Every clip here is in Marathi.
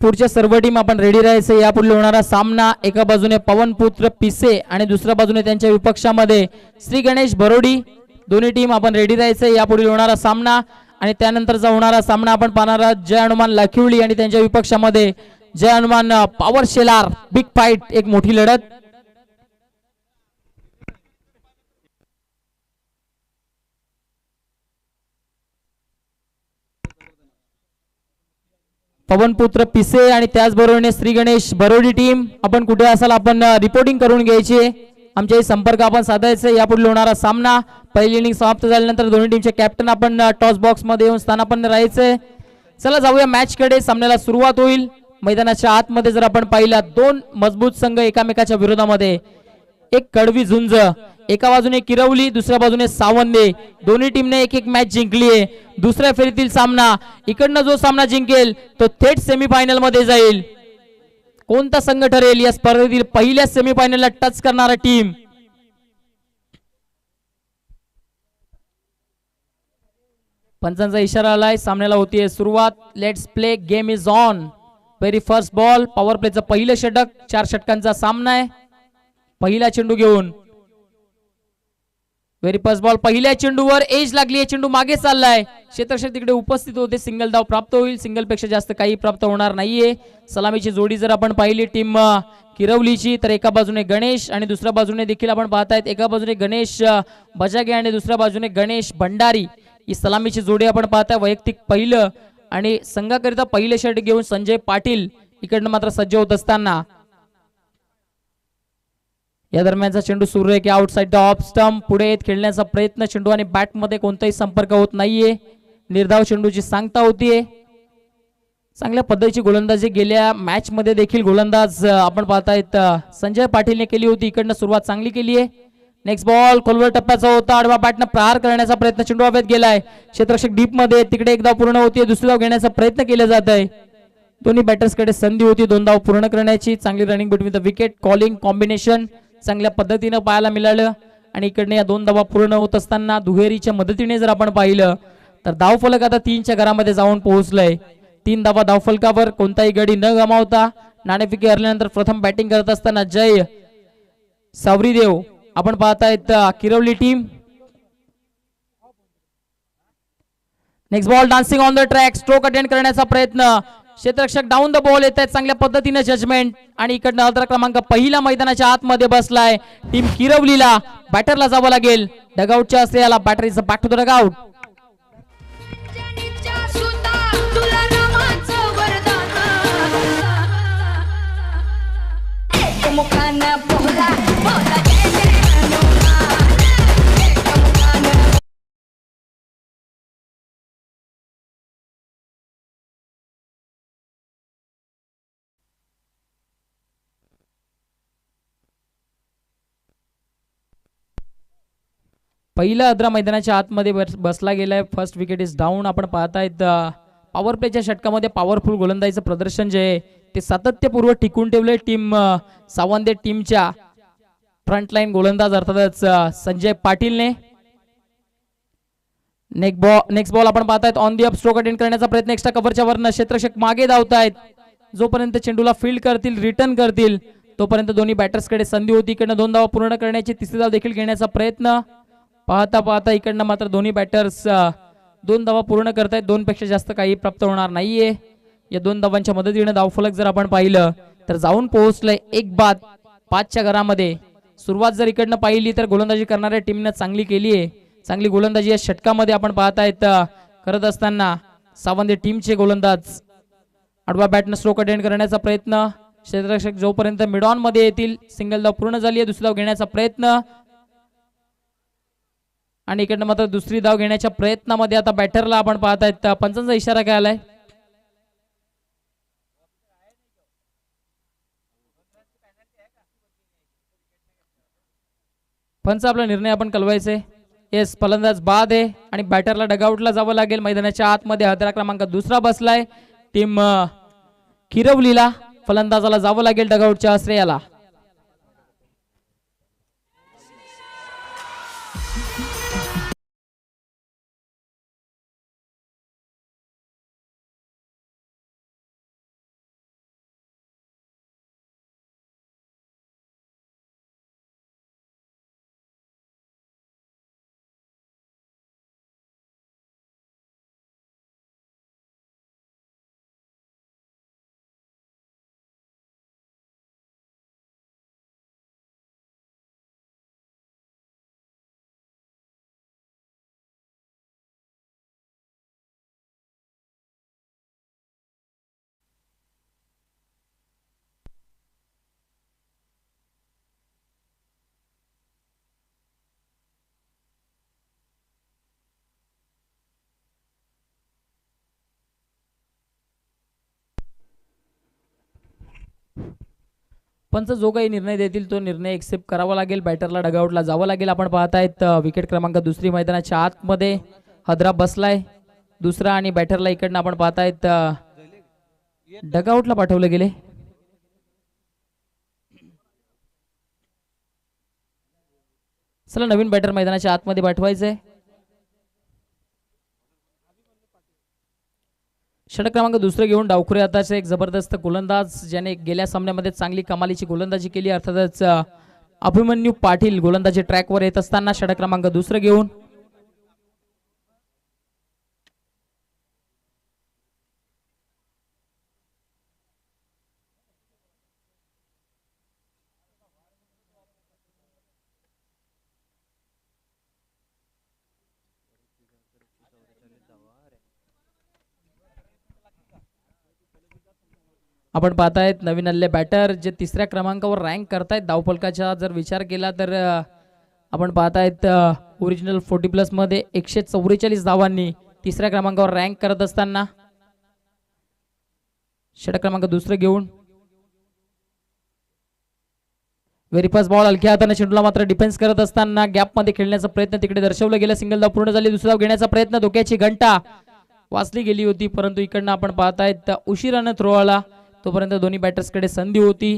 पुढच्या सर्व टीम आपण रेडी राहायचं. यापुढे होणारा सामना एका बाजूने पवनपुत्र पिसे आणि दुसऱ्या बाजूने त्यांच्या विपक्षामध्ये श्री गणेश भरोडी. दोन्ही टीम आपण रेडी राहायचं. यापुढे होणारा सामना आणि त्यानंतरचा होणारा सामना आपण पाहणार आहोत. जय हनुमान लाखिवली आणि त्यांच्या विपक्षामध्ये Jai Hanuman power Shelar. Big fight, एक मोठी लढत. पवनपुत्र पिसे आणि त्याचबरोबर श्री गणेश भरोडी टीम, आपण कुठे असाल आपण रिपोर्टिंग करून घ्यायची. आमच्याही संपर्क आपण साधायचे. यापुढे होणारा सामना पहिली इनिंग समाप्त झाल्यानंतर दोन्ही टीमचे कॅप्टन आपण टॉस बॉक्स मध्ये येऊन स्थानापन्न राहायचे. चला जाऊया मॅच कडे. सामन्याला सुरुवात होईल. मैदानाच्या आतमध्ये जर आपण पाहिला दोन मजबूत संघ एकामेकाच्या विरोधामध्ये. एक कडवी झुंज, एका बाजूने किरवली, दुसऱ्या बाजूने सावंदे. दोन्ही टीमने एक एक मॅच जिंकली आहे. दुसऱ्या फेरीतील सामना, इकडनं जो सामना जिंकेल तो थेट सेमीफायनल मध्ये जाईल. कोणता संघ ठरेल या स्पर्धेतील पहिल्या सेमीफायनलला टच करणारा टीम? पंचांचा इशारा आलाय. सामन्याला होतीये सुरुवात. Let's play, game is on. Very first ball. Power प्लेचं पहिलं षटक. 4 षटकांचा सामना आहे. पहिला चेंडू घेऊन व्हेरी फर्स्ट बॉल. पहिल्या चेंडूवर एज लागली आहे. चेंडू मागे चाललाय. क्षेत्ररक्षक तिकडे उपस्थित होते. सिंगल धाव प्राप्त होईल. सिंगल पेक्षा जास्त काही प्राप्त होणार नाहीये. सलामीची जोडी जर आपण पाहिली टीम किरवलीची तर एका बाजूने गणेश आणि दुसऱ्या बाजूने देखील आपण पाहतायत एका बाजूने गणेश बजागे आणि दुसऱ्या बाजूने गणेश भंडारी. ही सलामीची जोडी आपण पाहताय. वैयक्तिक पहिलं आणि संघाकरिता पहिले षटक घेऊन संजय पाटील इकडनं मात्र सज्ज होत असताना या दरम्यानचा चेंडू सुरू आहे की आउटसाइड द ऑफ स्टंप. पुढे खेळण्याचा प्रयत्न. चेंडू आणि बॅट मध्ये कोणताही संपर्क होत नाहीये. निर्धाव चेंडूची सांगता होतीये. चांगल्या पद्धतीची गोलंदाजी गेल्या मॅच मध्ये देखील गोलंदाज आपण पाहतायत संजय पाटीलने केली होती. इकडनं सुरुवात चांगली केली आहे. नेक्स्ट बॉल खोलवर टप्प्याचा होता. आडवा बॅटनं प्रहार करण्याचा प्रयत्न. चेंडू हवेत गेलाय. क्षेत्ररक्षक डीप मध्ये. तिकडे एक धाव पूर्ण होतीये. दुसरी धाव घेण्याचा प्रयत्न केला जात आहे. दोन्ही बॅटर्स कडे संधी होती 2 धाव पूर्ण करण्याची. चांगली running between the wicket. Calling combination चांगल्या पद्धतीने पाहायला मिळालं. आणि इकडने या 2 धावा पूर्ण होत असताना दुहेरीच्या मदतीने जर आपण पाहिलं तर धावफलक आता 3च्या घरामध्ये जाऊन पोहोचलंय. 3 धावा धावफलकावर. कोणताही गडी न गमावता नाणेफेकी हरल्यानंतर प्रथम बॅटिंग करत असताना जय सावरीदेव आपण पाहतायत Kirwali team. Next ball dancing on the track. Stroke attend करण्याचा प्रयत्न. क्षेत्ररक्षक डाऊन द बॉल येत आहेत. चांगल्या पद्धतीने जजमेंट. आणि इकडनं अर्धा क्रमांक पहिला मैदानाच्या आतमध्ये बसलाय. टीम किरवलीला बॅटरला जावं लागेल. डगआउटच्या असलेला बॅटरीचं बॅक टू द डगआउट. पहिला अद्रा मैदानाच्या आतमध्ये बसला गेलाय. First wicket is down. आपण पाहतायत पॉवर प्लेच्या षटकामध्ये पॉवरफुल गोलंदाजीचं प्रदर्शन जे आहे ते सातत्यपूर्व टिकून ठेवले टीम सावंदे टीमच्या फ्रंटलाईन गोलंदाज अर्थातच संजय पाटीलने. नेक्स्ट बॉल आपण पाहतायत on the up. Stroke attend करण्याचा प्रयत्न. एक्स्ट्रा कव्हरच्या वरनं क्षेत्ररक्षक मागे धावतायत. जोपर्यंत चेंडूला फील्ड करतील रिटर्न करतील तोपर्यंत दोन्ही बॅटर्स कडे संधी होती. इकडनं 2 धावा पूर्ण करण्याची. तिसरी धाव देखील घेण्याचा प्रयत्न. पाहता पाहता इकडनं मात्र दोन्ही बॅटर्स 2 धावा पूर्ण करतायत. 2 पेक्षा जास्त काही प्राप्त होणार नाहीये. या 2 धावांच्या मदतीने धावफलक जर आपण पाहिलं तर जाऊन पोहोचलंय 1 बाद 5च्या घरामध्ये. सुरुवात जर इकडनं पाहिली तर गोलंदाजी करणाऱ्या टीमने चांगली केली आहे. चांगली गोलंदाजी या षटकामध्ये आपण पाहतायत करत असताना सावंदे टीमचे गोलंदाज. आडवा बॅटनं स्ट्रोक अटेंड करण्याचा प्रयत्न. क्षेत्ररक्षक जोपर्यंत मिड ऑन मध्ये येतील. सिंगल धाव पूर्ण झाली आहे. दुसरी धाव घेण्याचा प्रयत्न. आणि इकडनं मात्र दुसरी धाव घेण्याच्या प्रयत्नामध्ये आता बॅटरला आपण पाहतायत पंचांचा इशारा काय आलाय. पंच आपला निर्णय आपण कळवायचे. येस फलंदाज बाद आहे आणि बॅटरला डगआउटला जावं लागेल. मैदानाच्या आतमध्ये 11 क्रमांक दुसरा बसलाय टीम किरवलीला. फलंदाजाला जावं लागेल डगआउटच्या आश्रयाला. पंच जो काही निर्णय देतील तो निर्णय एक्सेप्ट करावा लागेल. बॅटरला डगआउटला जावं लागेल. आपण पाहतायत विकेट क्रमांक दुसरी मैदानाच्या आतमध्ये हदरा बसलाय दुसरा आणि बॅटरला इकडनं आपण पाहतायत डगआउटला पाठवले गेले. चला नवीन बॅटर मैदानाच्या आतमध्ये पाठवायचंय. षटक क्रमांक दुसरं घेऊन डावखुरे आताचे एक जबरदस्त गोलंदाज ज्याने गेल्या सामन्यामध्ये चांगली कमालीची गोलंदाजी केली अर्थातच अभिमन्यू पाटील गोलंदाजी ट्रॅकवर येत असताना षटक क्रमांक दुसरं घेऊन आपण पाहतायत नवीन आलेले बॅटर जे तिसऱ्या क्रमांकावर रँक करतायत धावफलकाचा जर विचार केला तर आपण पाहतायत ओरिजिनल 40+ मध्ये 144 धावांनी तिसऱ्या क्रमांकावर रँक करत असताना षटक क्रमांक दुसरं घेऊन व्हेरी फास्ट बॉल हलक्या हाताने चेंडूला मात्र डिफेन्स करत असताना गॅप मध्ये खेळण्याचा प्रयत्न तिकडे दर्शवलं गेलं. सिंगल धाव पूर्ण झाली. दुसरा धाव घेण्याचा प्रयत्न धोक्याची घंटा वाचली गेली होती परंतु इकडनं आपण पाहतायत उशिरानं थ्रो आला. तोपर्यंत दोन्ही बॅटर्सकडे संधी होती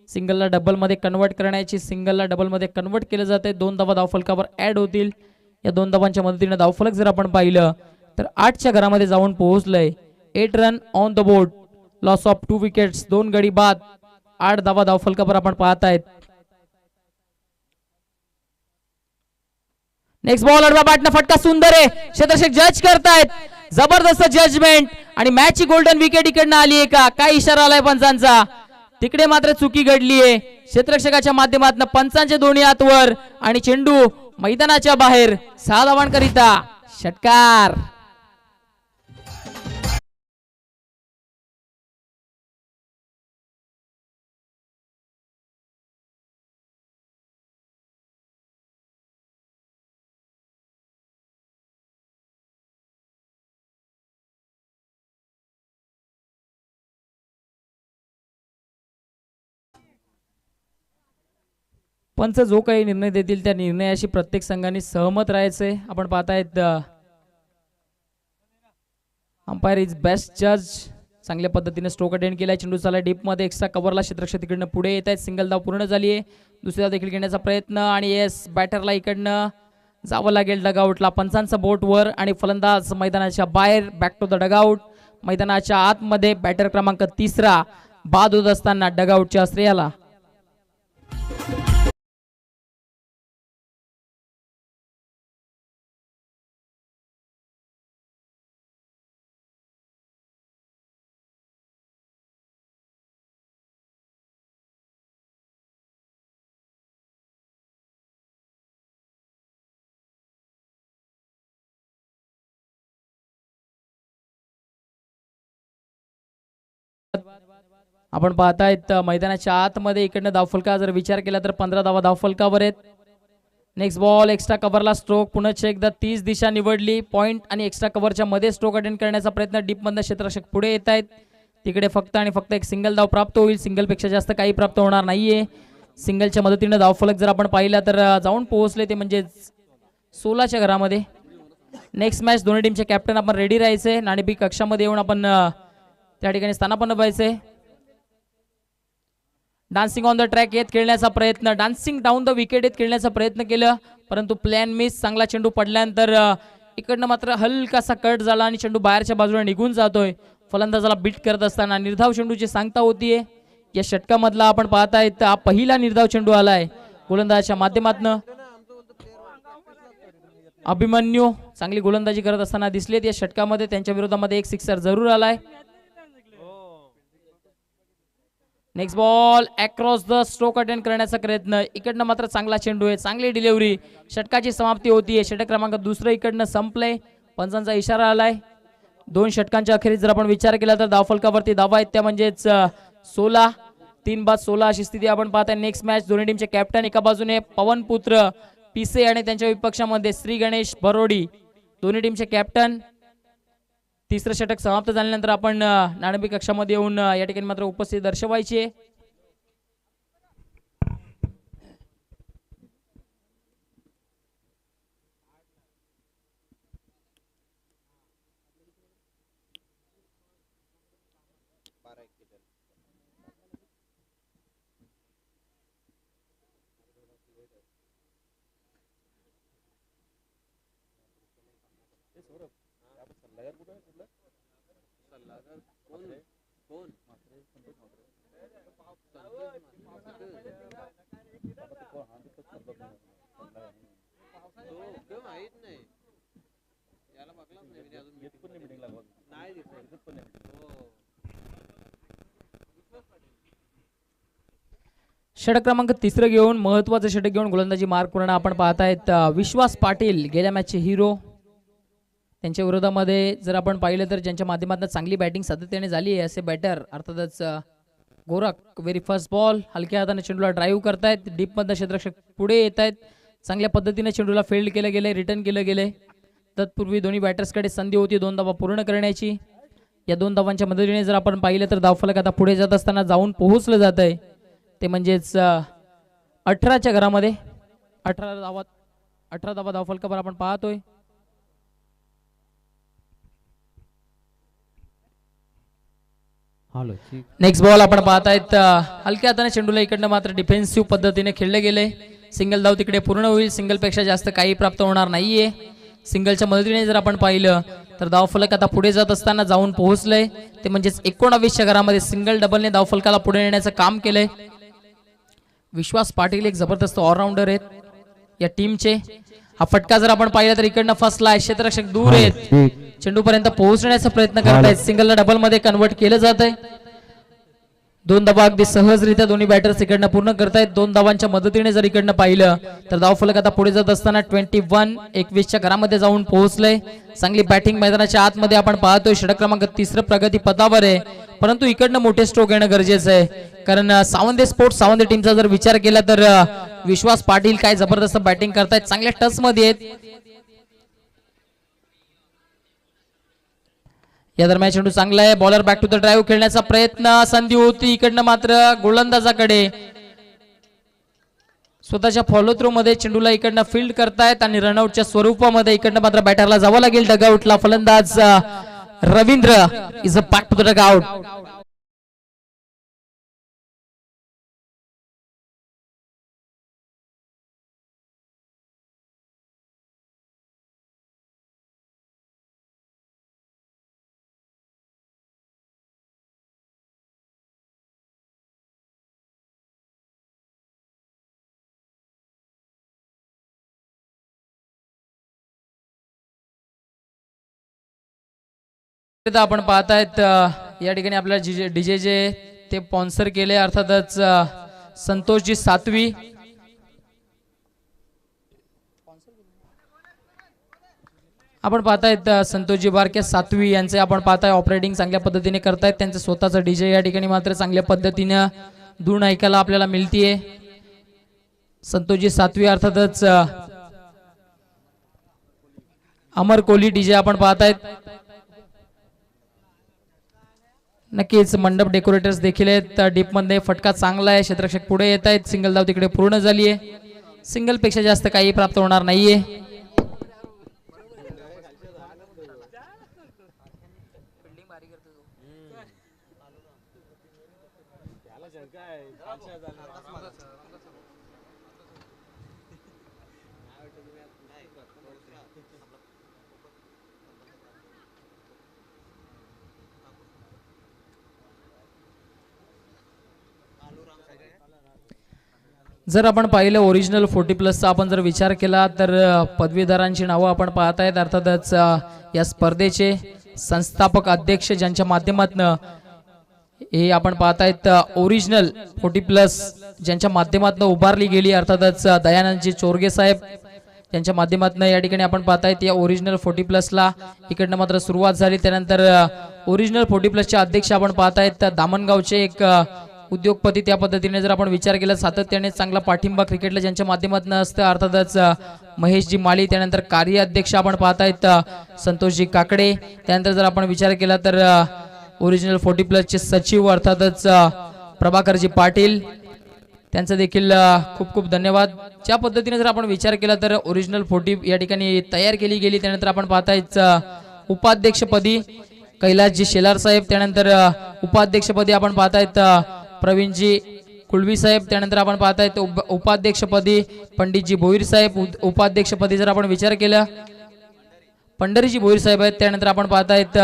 सिंगलला डबल मध्ये कन्वर्ट करण्याची. सिंगलला डबल मध्ये कन्वर्ट केलं जाते. 2 धावा धावफलकावर ऍड होतील. या 2 धावांच्या मदतीने धावफलक जर आपण पाहिलं तर 8च्या घरामध्ये जाऊन पोहोचलंय. 8 run on the board. Loss of 2 wickets. 2 गडी बाद. 8 धावा धावफलकावर आपण पाहतायत. नेक्स्ट बॉल अडवा बॅटनं फटका सुंदर आहे. क्षेत्ररक्षक जज करतायत. जबरदस्त जजमेंट आणि मॅचची गोल्डन विकेट इकडनं आली आहे का काय इशारा आलाय पंचांचा. तिकडे मात्र चुकी घडली आहे क्षेत्ररक्षकाच्या माध्यमातून. पंचांचे दोन्ही हात वर आणि चेंडू मैदानाच्या बाहेर. 6 धावांकरिता षटकार. पंच जो काही निर्णय देतील त्या निर्णयाशी प्रत्येक संघाने सहमत राहायचंय. आपण पाहतायत अंपायर इज बेस्ट जज. चांगल्या पद्धतीने स्ट्रोक अटेंड केलाय. चेंडू चालला डीप मध्ये. एक्स्ट्रा कव्हरला क्षेत्ररक्षक तिकडनं पुढे येत आहेत. सिंगल धाव पूर्ण झाली आहे. दुसरी धाव देखील घेण्याचा प्रयत्न आणि येस बॅटरला इकडनं जावं लागेल डगआउटला. पंचांचा बोट वर आणि फलंदाज मैदानाच्या बाहेर. Back to the dugout. मैदानाच्या आतमध्ये बॅटर क्रमांक 3 बाद होत असताना डगआउटच्या श्रेयाला. आपण पाहतायत मैदानाच्या आतमध्ये इकडनं धावफलका जर विचार केला तर 15 धावा धावफलकावर आहेत. नेक्स्ट बॉल एक्स्ट्रा कव्हरला स्ट्रोक. पुन्हा एकदा 30 दिशा निवडली. पॉइंट आणि एक्स्ट्रा कव्हरच्या मध्ये स्ट्रोक अटेंड करण्याचा प्रयत्न. डीप मधनं क्षेत्ररक्षक पुढे येत आहेत. तिकडे फक्त आणि फक्त एक सिंगल धाव प्राप्त होईल. सिंगल पेक्षा जास्त काही प्राप्त होणार नाहीये. सिंगलच्या मदतीने धावफलक जर आपण पाहिला तर जाऊन पोहोचले ते म्हणजे 16च्या घरामध्ये. नेक्स्ट मॅच दोन्ही टीमचे कॅप्टन आपण रेडी राहायचे. नाणेफेक कक्षामध्ये येऊन आपण त्या ठिकाणी स्थानापन्न व्हायचे. डान्सिंग ऑन द ट्रॅक येत खेळण्याचा प्रयत्न, डान्सिंग डाऊन द विकेट येत खेळण्याचा प्रयत्न केलं, परंतु प्लॅन मिस. चांगला चेंडू पडल्यानंतर इकडनं मात्र हलकासा कट झाला आणि चेंडू बाहेरच्या बाजूला निघून जातोय. फलंदाजाला बीट करत असताना निर्धाव चेंडूची सांगता होतीये. या षटकामधला आपण पाहताय हा पहिला निर्धाव चेंडू आलाय गोलंदाजाच्या माध्यमातून. अभिमन्यू चांगली गोलंदाजी करत असताना दिसलेत या षटकामध्ये. त्यांच्या विरोधामध्ये एक सिक्सर जरूर आलाय. Next ball across the stroke attend करण्याचा प्रयत्न, इकडनं मात्र चांगला चेंडू आहे, चांगली डिलिव्हरी. षटकाची समाप्ती होतीये. षटक क्रमांक दुसरं इकडनं संपलंय. पंचांचा इशारा आलाय. 2 षटकांच्या अखेरीस जर आपण विचार केला तर धावफलकावरती धावा आहेत त्या म्हणजेच 16. 3 बाद 16 अशी स्थिती आपण पाहताय. नेक्स्ट मॅच दोन्ही टीमचे कॅप्टन एका बाजूने पवन पुत्र पिसे आणि त्यांच्या विपक्षामध्ये श्री गणेश बरोडी दोन्ही टीमचे कॅप्टन. तिसरं षटक समाप्त झाल्यानंतर आपण नाणेफेक कक्षामध्ये येऊन या ठिकाणी मात्र उपस्थिती दर्शवायची आहे. षटक क्रमांक तिसरं घेऊन महत्वाचं षटक घेऊन गोलंदाजी मार्क करणं आपण पाहतायत विश्वास पाटील गेल्या मॅचचे हिरो. त्यांच्या विरोधामध्ये जर आपण पाहिलं तर ज्यांच्या माध्यमातून चांगली बॅटिंग सातत्याने झाली आहे असे बॅटर अर्थातच गोरख. व्हेरी फर्स्ट बॉल हलक्या हाताने चेंडूला ड्राईव्ह करतायत. डीपमधनं क्षेत्ररक्षक पुढे येत आहेत. चांगल्या पद्धतीने चेंडूला फिल्ड केलं गेले, रिटर्न केलं गेले. तत्पूर्वी दोन्ही बॅटर्सकडे संधी होती 2 धावा पूर्ण करण्याची. या 2 धावांच्या मदतीने जर आपण पाहिलं तर धावफलक आता पुढे जात असताना जाऊन पोहोचलं जात आहे ते म्हणजेच 18च्या घरामध्ये. 18 धावा धावफलकावर आपण पाहतोय. नेक्स्ट बॉल आपण पाहतायत हलक्या हाताने चेंडूला इकडनं मात्र डिफेन्सिव्ह पद्धतीने खेळले गेले. सिंगल धाव तिकडे पूर्ण होईल. सिंगल पेक्षा जास्त काही प्राप्त होणार नाहीये. सिंगलच्या मदतीने जर आपण पाहिलं तर धावफलक आता पुढे जात असताना जाऊन पोहोचलंय ते म्हणजेच 19च्या घरामध्ये सिंगल डबलने धावफलकाला पुढे नेण्याचं काम केलंय. विश्वास पाटील एक जबरदस्त ऑलराऊंडर आहेत या टीमचे. हा फटका जर आपण पाहिला तर इकडनं फसलाय. क्षेत्ररक्षक दूर आहेत. चेंडू पर्यंत पोहोचण्याचा प्रयत्न करत आहेत. सिंगलला डबल मध्ये कन्वर्ट केलं जात आहे. 2 धावा अगदी सहजरित्या दोन्ही बॅटर्स इकडनं पूर्ण करतायत. 2 धावांच्या मदतीने जर इकडनं पाहिलं तर धावफलक आता पुढे जात असताना 21-21च्या घरामध्ये जाऊन पोहोचलंय. चांगली बॅटिंग मैदानाच्या आतमध्ये आपण पाहतोय. षटक क्रमांक 3 प्रगती पथावर आहे, परंतु इकडनं मोठे स्ट्रोक येणं गरजेचं आहे. कारण सावंदे स्पोर्ट्स सावंदे टीमचा जर विचार केला तर विश्वास पाटील काय जबरदस्त बॅटिंग करतायत. चांगल्या टच मध्ये आहेत. या दरम्यान चेंडू चांगला आहे. Bowler back to the drive खेळण्याचा प्रयत्न. संधी होती इकडनं मात्र गोलंदाजाकडे. स्वतःच्या फॉलो थ्रू मध्ये चेंडूला इकडनं फील्ड करतायत आणि रनआउटच्या स्वरूपामध्ये इकडनं मात्र बॅटरला जावं लागेल डगआउटला. फलंदाज Ravindra is a back to the dugout. आपण पाहतायत या ठिकाणी आपल्याला डीजे जे ते स्पॉन्सर केले अर्थातच संतोषजी सातवी. आपण पाहतायत संतोषजी बारके सातवी यांचे आपण पाहताय ऑपरेटिंग चांगल्या पद्धतीने करतायत. त्यांचं स्वतःचं डीजे या ठिकाणी मात्र चांगल्या पद्धतीने धून ऐकायला आपल्याला मिळतीये. संतोषजी सातवी अर्थातच अमर कोहली डीजे आपण पाहतायत. नक्कीच मंडप डेकोरेटर्स देखील आहेत. डीप मध्ये फटका चांगला आहे. क्षेत्ररक्षक पुढे येत आहेत. सिंगल धाव तिकडे पूर्ण झाली आहे. सिंगल पेक्षा जास्त काही प्राप्त होणार नाहीये. जर आपण पाहिलं ओरिजिनल 40+ आपण जर विचार केला तर पदवीधरांची नावं आपण पाहत आहेत। अर्थातच या स्पर्धेचे संस्थापक अध्यक्ष ज्यांच्या माध्यमातून हे आपण पाहत आहेत ओरिजिनल 40+ ज्यांच्या माध्यमातून उभारली गेली, अर्थातच दयानंदजी चोरगे साहेब त्यांच्या माध्यमातून या ठिकाणी आपण पाहत आहेत या ओरिजिनल 40+ ला इकडनं मात्र सुरुवात झाली। त्यानंतर ओरिजिनल 40+ चे अध्यक्ष आपण पाहत आहेत दामणगावचे एक उद्योगपती। त्या पद्धतीने जर आपण विचार केला सातत्याने चांगला पाठिंबा क्रिकेटला ज्यांच्या माध्यमातून असतं, अर्थातच महेशजी माळी। त्यानंतर कार्याध्यक्ष आपण पाहत आहेत संतोषजी काकडे। त्यानंतर जर आपण विचार केला तर ओरिजिनल 40+ चे सचिव अर्थातच प्रभाकरजी पाटील, त्यांचं देखील खूप खूप धन्यवाद। ज्या पद्धतीने जर आपण विचार केला तर ओरिजिनल 40 या ठिकाणी तयार केली गेली। त्यानंतर आपण पाहत आहेत उपाध्यक्षपदी कैलासजी शेलार साहेब, त्यानंतर उपाध्यक्षपदी आपण पाहत आहेत प्रवीणजी कुळवी साहेब, त्यानंतर आपण पाहत आहेत उपाध्यक्षपदी पंडितजी भोईर साहेब, उपाध्यक्षपदी जर आपण विचार केला पंढरीजी भोईर साहेब आहेत। त्यानंतर आपण पाहत आहेत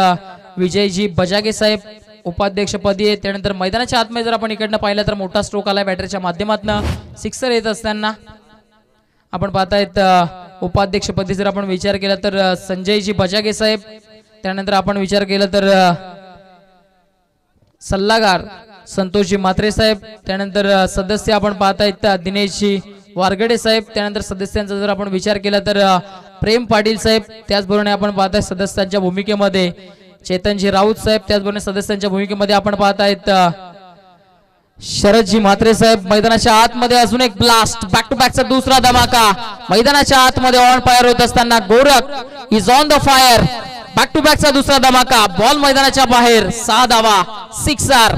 विजयजी बजागे साहेब उपाध्यक्षपदी आहे। त्यानंतर मैदानाच्या आतमध्ये जर आपण इकडनं पाहिलं तर मोठा स्ट्रोक आला बॅटरच्या माध्यमातून सिक्सर येत असताना आपण पाहत आहेत उपाध्यक्षपदी जर आपण विचार केला तर संजयजी बजागे साहेब। त्यानंतर आपण विचार केला तर सल्लागार संतोषजी मात्रे साहेब। त्यानंतर सदस्य आपण पाहत आहेत दिनेशजी वारगडे साहेब। त्यानंतर सदस्यांचा जर आपण विचार केला तर प्रेम पाटील साहेब। त्याचबरोबर आपण पाहत आहे सदस्यांच्या भूमिकेमध्ये चेतनजी राऊत साहेब। त्याचबरोबर सदस्यांच्या भूमिकेमध्ये आपण पाहत आहेत शरदजी म्हात्रे साहेब। मैदानाच्या आतमध्ये अजून एक ब्लास्ट, बॅक टू बॅकचा दुसरा धमाका मैदानाच्या आतमध्ये ऑन फायर होत असताना Gorakh is on the fire, back to बॅकचा दुसरा धमाका, बॉल मैदानाच्या बाहेर, 6 धावा, सिक्सर।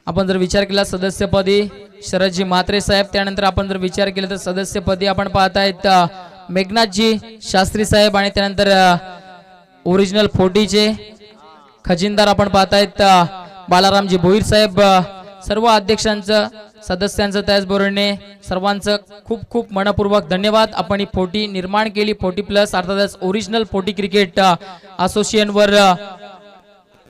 आपण जर विचार केला सदस्यपदी शरदजी म्हात्रे साहेब। त्यानंतर आपण जर विचार केला तर सदस्यपदी आपण पाहत आहेत मेघनाथजी शास्त्री साहेब आणि त्यानंतर ओरिजिनल 40 चे खजिनदार आपण पाहत आहेत बालारामजी भोईर साहेब। सर्व अध्यक्षांचं सदस्यांचं त्याचबरोबर सर्वांचं खूप खूप मनपूर्वक धन्यवाद। आपण ही 40 निर्माण केली 40+ अर्थातच ओरिजिनल 40 क्रिकेट असोसिएशन वर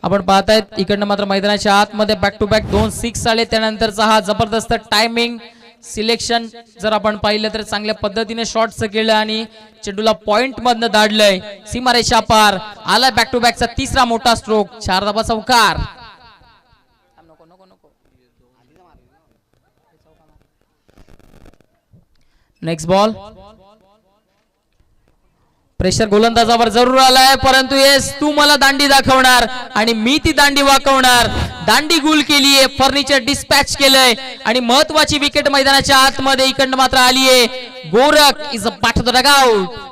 आपण पाहत आहेत। इकडनं मात्र मैदानाच्या आतमध्ये बॅक टू बॅक 2 6 आले। त्यानंतरचा हा जबरदस्त टायमिंग सिलेक्शन जर आपण पाहिलं तर चांगल्या पद्धतीने शॉट्स केलं आणि चेंडूला पॉइंट मधनं दाढलंय, सीमारेषा पार आला बॅक टू बॅकचा तिसरा मोठा स्ट्रोक, 4 धावा चौकार। नेक्स्ट बॉल, प्रेशर गोलंदाजावर जरूर आलाय, परंतु येस तू मला दांडी दाखवणार आणि मी ती दांडी वाकवणार। दांडी गुल केलीये, फर्निचर डिस्पॅच केलंय आणि महत्वाची विकेट मैदानाच्या आतमध्ये इकडनं मात्र आलीये। Gorakh is a bat to the dugout.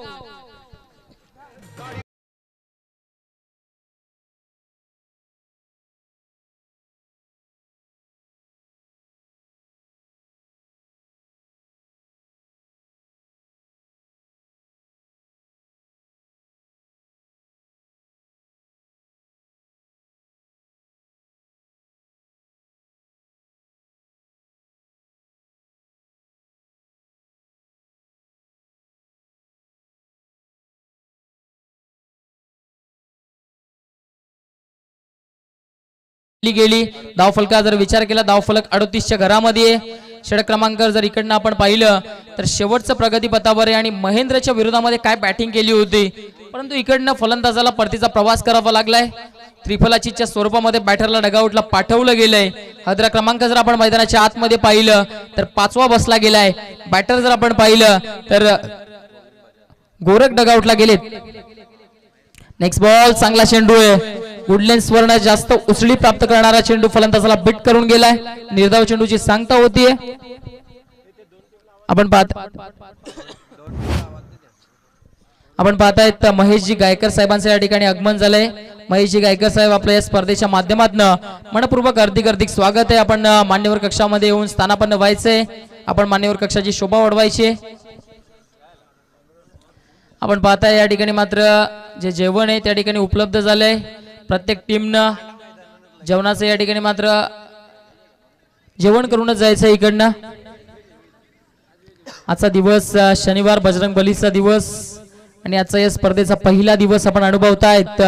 गेली धावफलका जर विचार केला धावफलक 38च्या घरामध्ये। षटक क्रमांक जर इकडनं आपण पाहिलं तर शेवटचं प्रगती पथावर आहे आणि महेंद्रच्या विरोधामध्ये काय बॅटिंग केली होती, परंतु इकडनं फलंदाजाला परतीचा प्रवास करावा लागलाय। त्रिफलाचीच्या स्वरूपामध्ये बॅटरला डगआउटला पाठवलं गेलंय। हदरा क्रमांक जर आपण मैदानाच्या आतमध्ये पाहिलं तर 5वा बसला गेलाय। बॅटर जर आपण पाहिलं तर गोरख डगआउटला गेलेत। नेक्स्ट बॉल, चांगला चेंडू आहे, वुडलेन्स वरनं जास्त उसळी प्राप्त करणारा चेंडू फलंदाजाला बिट करून गेलाय। निर्धाव चेंडूची सांगता होतीये। आपण पाहतायत महेशजी गायकर साहेबांचं या ठिकाणी आगमन झालंय। महेशजी गायकर साहेब आपल्या या स्पर्धेच्या माध्यमातून मनपूर्वक हार्दिक स्वागत आहे। आपण मान्यवर कक्षामध्ये येऊन स्थानापन्न व्हायचंय, आपण मान्यवर कक्षाची शोभा वाढवायची। आपण पाहताय या ठिकाणी मात्र जे जेवण आहे त्या ठिकाणी उपलब्ध झालंय प्रत्येक टीमनं। जेवणाचं या ठिकाणी मात्र जेवण करूनच जायचं इकडनं। आजचा दिवस शनिवार बजरंग बलीचा दिवस आणि आजचा या स्पर्धेचा पहिला दिवस आपण अनुभवतायत।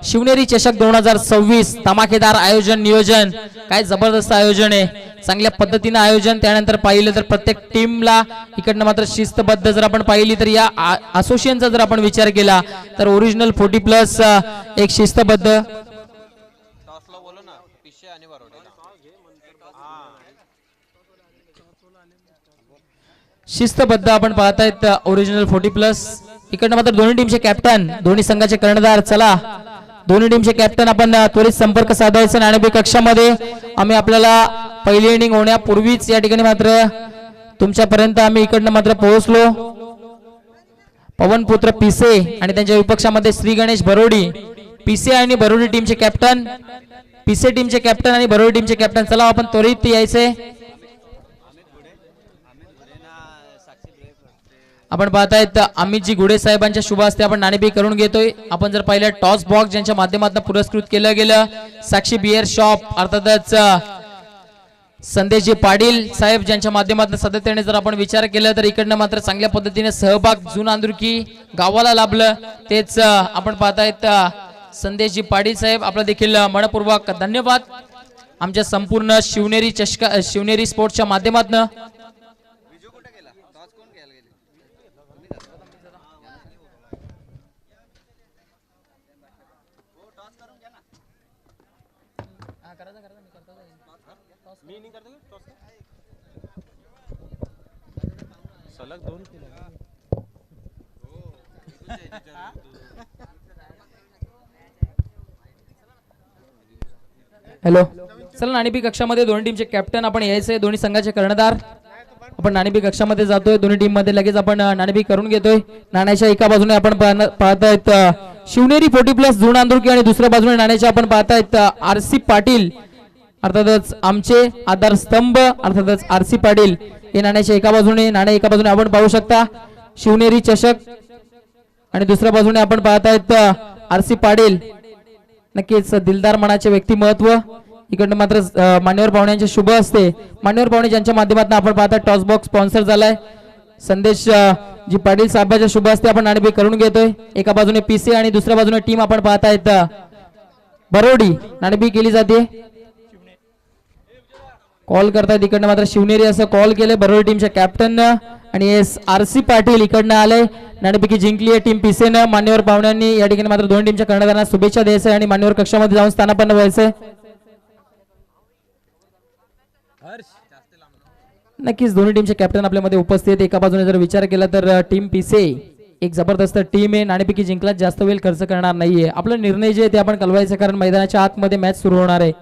शिवनेरी चषक 2026 धमाकेदार आयोजन नियोजन, काय जबरदस्त आयोजन आहे, चांगल्या पद्धतीने आयोजन। त्यानंतर पाहिलं तर प्रत्येक टीमला इकडनं मात्र शिस्तबद्ध जर आपण पाहिली तर या असोसिएशनचा जर आपण विचार केला तर ओरिजिनल 40+ एक शिस्तबद्ध शिस्तबद्ध आपण पाहतायत ओरिजिनल 40+। इकडनं मात्र दोन्ही टीमचे कॅप्टन, दोन्ही संघाचे कर्णधार, चला दोन्ही टीमचे कॅप्टन आपण त्वरित संपर्क साधायचा नाणेफेक कक्षामध्ये। आम्ही आपल्याला पहिली इनिंग होण्यापूर्वीच या ठिकाणी मात्र तुमच्यापर्यंत आम्ही इकडनं मात्र पोहोचलो। पवनपुत्र पिसे आणि त्यांच्या विपक्षामध्ये श्री गणेश बरोडी, पिसे आणि बरोडी टीमचे कॅप्टन, पिसे टीमचे कॅप्टन आणि बरोडी टीमचे कॅप्टन। चला आपण त्वरित यायचे। आपण पाहतायत अमितजी गुडे साहेबांच्या शुभ हस्ते आपण नाणेफेक करून घेतोय। आपण जर पाहिलं टॉस बॉक्स ज्यांच्या माध्यमातून पुरस्कृत केलं गेलं, साक्षी बियर शॉप अर्थातच संदेशजी पाटील साहेब ज्यांच्या माध्यमातून सातत्याने जर आपण विचार केला तर इकडनं मात्र चांगल्या पद्धतीने सहभाग जुनांदुर्की गावाला लाभलं। तेच आपण पाहतायत संदेशजी पाटील साहेब, आपला देखील मनपूर्वक धन्यवाद आमच्या संपूर्ण शिवनेरी स्पोर्ट्सच्या माध्यमातून। हॅलो, चला नाणेफेक कक्षामध्ये दोन्ही टीमचे कॅप्टन आपण यायचे, दोन्ही संघाचे कर्णधार आपण नाणेफेक कक्षामध्ये जातोय। दोन्ही टीम मध्ये लगेच आपण नाणेफेक करून घेतोय। नाण्याच्या एका बाजूने आपण पाहतायत शिवनेरी 40+ जुनांदुर्की आणि दुसऱ्या बाजूने नाण्याच्या आपण पाहतायत आरसी पाटील अर्थातच आमचे आधारस्तंभ अर्थातच आरसी पाटील हे नाण्याच्या एका बाजूने, नाण्या एका बाजूने आपण पाहू शकता शिवनेरी चषक आणि दुसऱ्या बाजूने आपण पाहतायत आरसी पाटील। नक्कीच दिलदार मनाचे व्यक्तिमत्व। इकडनं मात्र मान्यवर पाहुण्यांचे शुभ असते, मान्यवर पाहुणे ज्यांच्या माध्यमातून आपण पाहता टॉस बॉक्स स्पॉन्सर झालाय संदेश जी पाटील साहेबांच्या शुभ असते आपण नाणेफेक करून घेतोय। एका बाजूने पीसी आणि दुसऱ्या बाजूने टीम आपण पाहतायत बरोडी, नाणेफेक केली जाते। कॉल करतायत इकडनं मात्र शिवनेरी असं कॉल केले बरोडी टीमच्या कॅप्टन आणि एस आरसी पाटील इकडनं आले। नाणेफेकी जिंकली आहे टीम पीसेनं। मान्यवर पाहुण्यांनी या ठिकाणी मात्र दोन्ही टीमच्या कर्णधारांना शुभेच्छा द्यायचं आणि मान्यवर कक्षामध्ये जाऊन स्थानापन्न व्हायचंय। नक्कीच दोन्ही टीमचे कॅप्टन आपल्यामध्ये उपस्थित। एका बाजूने जर विचार केला तर टीम पीसे एक जबरदस्त टीम आहे, नाणेफेकी जिंकला जास्त वेळ खर्च करणार नाहीये। आपला निर्णय जे आहे ते आपण कळवायचं कारण मैदानाच्या आतमध्ये मॅच सुरू होणार आहे।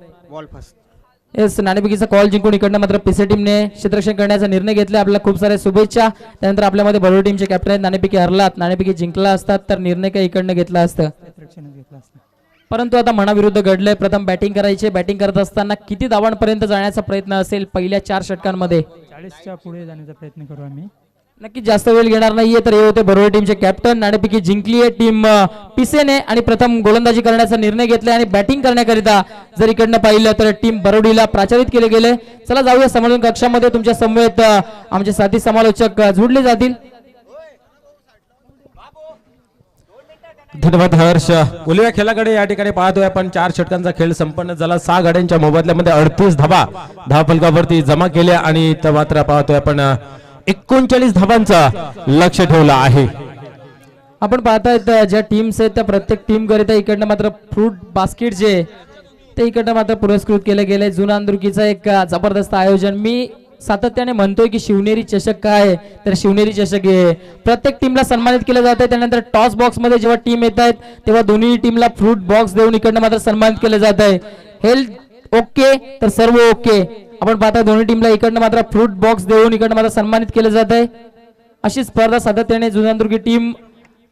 येस, नाणेफेकीचा कॉल जिंकून इकडनं मात्र पीसे टीमने क्षेत्ररक्षण करण्याचा निर्णय घेतला। आपल्याला खूप साऱ्या शुभेच्छा। त्यानंतर आपल्यामध्ये बरोडी टीमचे कॅप्टन आहेत, नाणेफेकी हरलात, नाणेफेकी जिंकला असतात तर निर्णय काही इकडनं घेतला असतं, परंतु आता मनाविरुद्ध घडलंय। प्रथम बॅटिंग करायचे, बॅटिंग करत असताना किती धावांपर्यंत जाण्याचा प्रयत्न असेल पहिल्या 4 षटकांमध्ये? 40च्या पुढे जाण्याचा प्रयत्न करू आम्ही। नक्की जास्त वेळ घेणार नाहीये तर हे होते बरोडी टीमचे कॅप्टन। नाणेफेकी जिंकली आहे टीम पीसेने आणि प्रथम गोलंदाजी करण्याचा निर्णय घेतलाय आणि बॅटिंग करण्याकरिता जर इकडनं पाहिलं तर टीम बरोडीला प्राचारित केले गेले। चला जाऊया समालोचन कक्षामध्ये, तुमच्या समवेत आमचे साथी समालोचक जोडले जातील। धन्यवाद हर्ष। उलव्या खेळाकडे या ठिकाणी पाहतोय आपण 4 षटकांचा खेळ संपन्न झाला। 6 गाड्यांच्या मोबदल्यामध्ये 38 धावा फलकावरती जमा केल्या आणि मात्र पाहतोय आपण 39 धावांचा लक्ष ठेवला आहे। आपण पाहतायत ज्या टीम्स आहेत त्या प्रत्येक टीम करिता इकडनं मात्र फ्रूट बास्केट जे ते इकडनं मात्र पुरस्कृत केले गेले। जुनांदुर्कीचा एक जबरदस्त आयोजन। मी सातत्याने म्हणतोय की शिवनेरी चषक काय तर शिवनेरी चषक आहे, प्रत्येक टीमला सन्मानित केलं जात आहे। त्यानंतर टॉस बॉक्स मध्ये जेव्हा टीम येत आहेत तेव्हा दोन्ही टीमला फ्रूट बॉक्स देऊन इकडनं मात्र सन्मानित केलं जात आहे। हेल्थ ओके तर सर्व ओके। आपण पाहता दोन्ही टीमला इकडनं मात्र फ्रूट बॉक्स देऊन इकडनं मात्र सन्मानित केलं जात आहे। अशी स्पर्धा सातत्याने जुनांदुर्गी टीम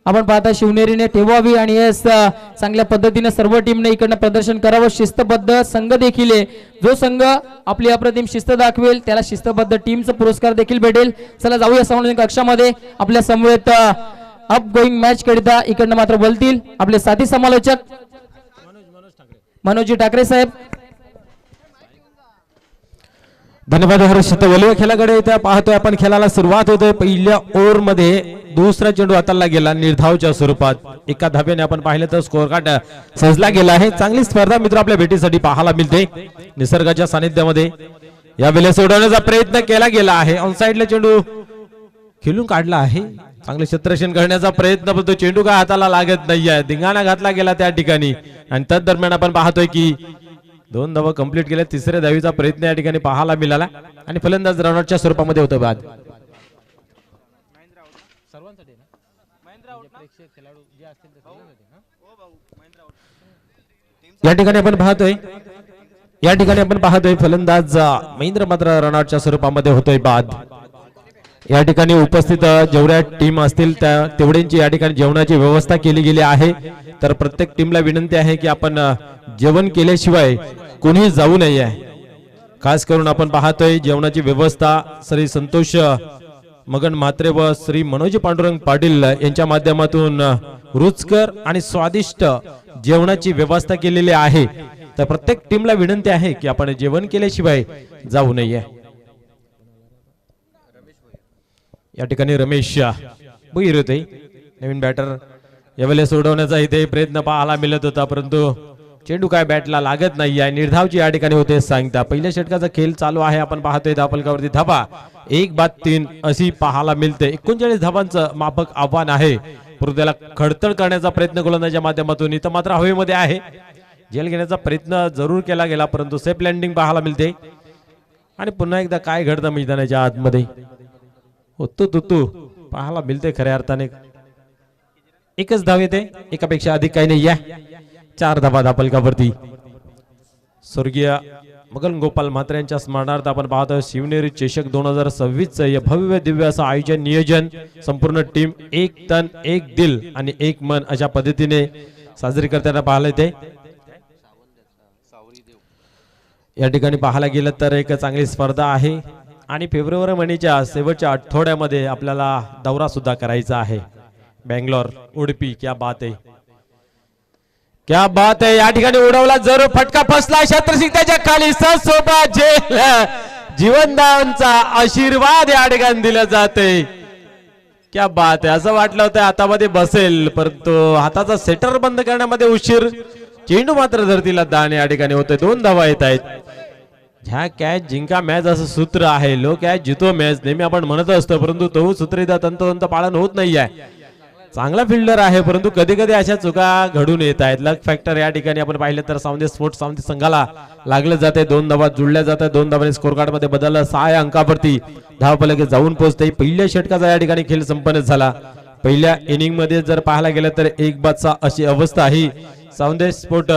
आपण पाहता शिवनेरीने ठेवावी आणि यस चांगल्या पद्धतीने सर्व टीमने इकडनं प्रदर्शन करावं। शिस्तबद्ध संघ देखील आहे, जो संघ आपली अप्रतिम शिस्त दाखवेल त्याला शिस्तबद्ध टीमचा पुरस्कार देखील भेटेल। चला जाऊया समालोचन कक्षामध्ये। आपल्या समवेत अप गोईंग मॅच करिता इकडनं मात्र बोलतील आपले साथी समालोचक मनोजी ठाकरे साहेब। धन्यवाद हर्षित. वलुवा खेळाकडे त्या पाहतोय आपण. खेळाला सुरुवात होते. पहिल्या ओव्हर मध्ये दुसरा चेंडू हाताला गेला निर्धावच्या स्वरूपात. एका धाब्याने आपण पाहिलं तर स्कोर कार्ड सजला गेला आहे. चांगली स्पर्धा मित्र आपल्या भेटीसाठी पाहायला मिळते निसर्गाच्या सानिध्यामध्ये. यावेळेला सोडवण्याचा प्रयत्न केला गेला आहे. ऑनसाइडला चेंडू खेळून काढला आहे. चांगले क्षेत्ररक्षण करण्याचा प्रयत्न, पण तो चेंडू काय हाताला लागत नाहीये. धिंगाणा घातला गेला त्या ठिकाणी. आणि त्याच दरम्यान आपण पाहतोय की 2 धावा कंप्लीट केल्या. तिसऱ्या धावीचा प्रयत्न या ठिकाणी पाहायला मिळाला आणि फलंदाज रनआउटच्या स्वरूपामध्ये होतो बाद. या ठिकाणी आपण पाहतोय फलंदाज महेंद्र मात्र रनआउटच्या स्वरूपामध्ये होतोय बाद. या ठिकाणी उपस्थित जेवढ्या टीम असतील त्या तेवढ्यांची या ठिकाणी जेवणाची व्यवस्था केली गेली आहे. तर प्रत्येक टीमला विनंती आहे की आपण जेवण केल्याशिवाय कोणी जाऊ नये. खास करून आपण पाहतोय जेवणाची व्यवस्था श्री संतोष मगन म्हात्रे व श्री मनोज पांडुरंग पाटील यांच्या माध्यमातून रुचकर आणि स्वादिष्ट जेवणाची व्यवस्था केलेली आहे. तर प्रत्येक टीमला विनंती आहे की आपण जेवण केल्याशिवाय जाऊ नये. या ठिकाणी रमेश भुईर होते नवीन बॅटर. यावेळेला सोडवण्याचा इथे प्रयत्न पाहायला मिळत होता, परंतु चेंडू काय बॅटला लागत नाही आहे. निर्धावची या ठिकाणी होते सांगता. पहिल्या षटकाचा खेळ चालू आहे. आपण पाहतोय धापलकावरती धाबा 1-3 अशी पाहायला मिळते. 39 धावांचं माफक आव्हान आहे, परंतु त्याला खडतड करण्याचा प्रयत्न गोलंदाजाच्या माध्यमातून इथं मात्र हवेमध्ये आहे. झेल घेण्याचा प्रयत्न जरूर केला गेला, परंतु सेफ लँडिंग पाहायला मिळते. आणि पुन्हा एकदा काय घडतं मैदानाच्या आतमध्ये होतो तुतू पाहायला मिळते. खऱ्या अर्थाने एकच धाव येते, एकापेक्षा अधिक काही नाही आहे. 4 धावा धापलकावरती. स्वर्गीय मगन गोपाल म्हात्रे यांच्या स्मरणार्थ आपण पाहतो शिवनेरी चषक 2026 चे भव्य दिव्य असं आयोजन नियोजन. संपूर्ण टीम एक तन एक दिल आणि एक मन अशा पद्धतीने साजरी करताना पाहायला येते. या ठिकाणी पाहायला गेलं तर एक चांगली स्पर्धा आहे आणि फेब्रुवारी महिन्याच्या शेवटच्या आठवड्यामध्ये आपल्याला दौरा सुद्धा करायचा आहे. बेंगलोर उडुपी. क्या बात आहे, क्या बात आहे. या ठिकाणी उडवला जरूर फटका फसला. शत्रसिंग त्याच्या खाली सोबत झेल जीवनदानचा आशीर्वाद या ठिकाणी दिला जाते. क्या बात आहे. असं वाटलं होतं हातामध्ये बसेल, परंतु हाताचा सेटर बंद करण्यामध्ये उशीर. चेंडू मात्र धरतीला दान या ठिकाणी होते. 2 धावा येत आहेत. ह्या कॅच जिंका मॅच असं सूत्र आहे. लो कॅच जितो मॅच नेहमी आपण म्हणत असतो, परंतु तो सूत्र इथं तंतोतंत पालन होत नाहीये. चांगला फिल्डर आहे, परंतु कधी कधी अशा चुका घडून येत आहेत. लक फॅक्टर या ठिकाणी आपण पाहिलं तर सावंत स्पोर्ट्स सावंत संघाला लागलं जाते. 2 धावा जुळल्या जातात. 2 धावांनी स्कोर कार्ड मध्ये बदल. 6 अंकावरती धावफलक जाऊन पोहोचते. पहिल्या षटकाचा या ठिकाणी खेळ संपन्न झाला. पहिल्या इनिंग मध्ये जर पाहायला गेलं तर 1-5 अशी अवस्था ही सावंत स्पोर्ट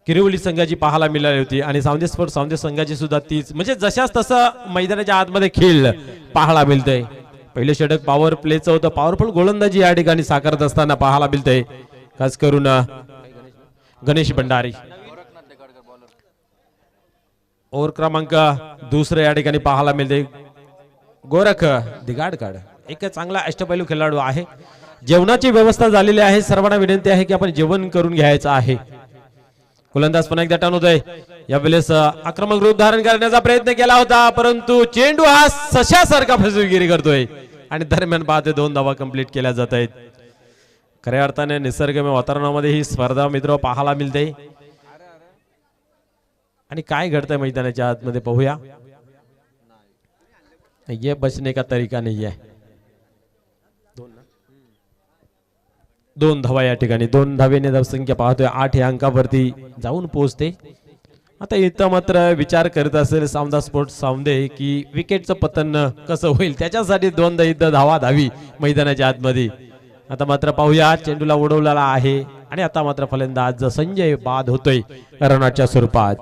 किरवली संघाची पाहायला मिळाली होती आणि सावंत स्पोर्ट सावंत संघाची सुद्धा तीच, म्हणजे जशाच तसं मैदानाच्या आतमध्ये खेळ पाहायला मिळतंय. पहिले षटक पॉवर प्लेचं होतं. पॉवरफुल गोलंदाजी या ठिकाणी साकारत असताना पाहायला मिळतंय. खास करून गणेश भंडारी. ओव्हर क्रमांक 2 या ठिकाणी पाहायला मिळते. गोरख दिगाडकाड एक चांगला अष्टपैलू खेळाडू आहे. जेवणाची व्यवस्था झालेली आहे. सर्वांना विनंती आहे की आपण जेवण करून घ्यायचं आहे. गोलंदाज पुन्हा एकदा टर्न होतोय. यावेळेस आक्रमक रूप धारण करण्याचा प्रयत्न केला होता, परंतु चेंडू हा सशासारखा फसवेगिरी करतोय आणि दरम्यान पाहते 2 धावा कंप्लीट केल्या जात आहेत. खऱ्या अर्थाने निसर्गमय वातावरणामध्ये ही स्पर्धा मित्र पाहायला मिळते. आणि काय घडतंय मैदानाच्या आतमध्ये पाहूया. ये बचने का तरीका नाही आहे. 2 धावा या ठिकाणी. 2 धावेने धावसंख्या पाहतोय 8 या अंकावरती जाऊन पोहोचते. आता इथं मात्र विचार करत असेल सावंत स्पोर्ट्स सावंदे की विकेटचं पतन कसं होईल, त्याच्यासाठी 2दा इथं धावा धावी मैदानाच्या आतमध्ये. आता मात्र पाहूया. चेंडूला उडवलेला आहे आणि आता मात्र फलंदाज संजय बाद होतोय रनआउटच्या स्वरूपात.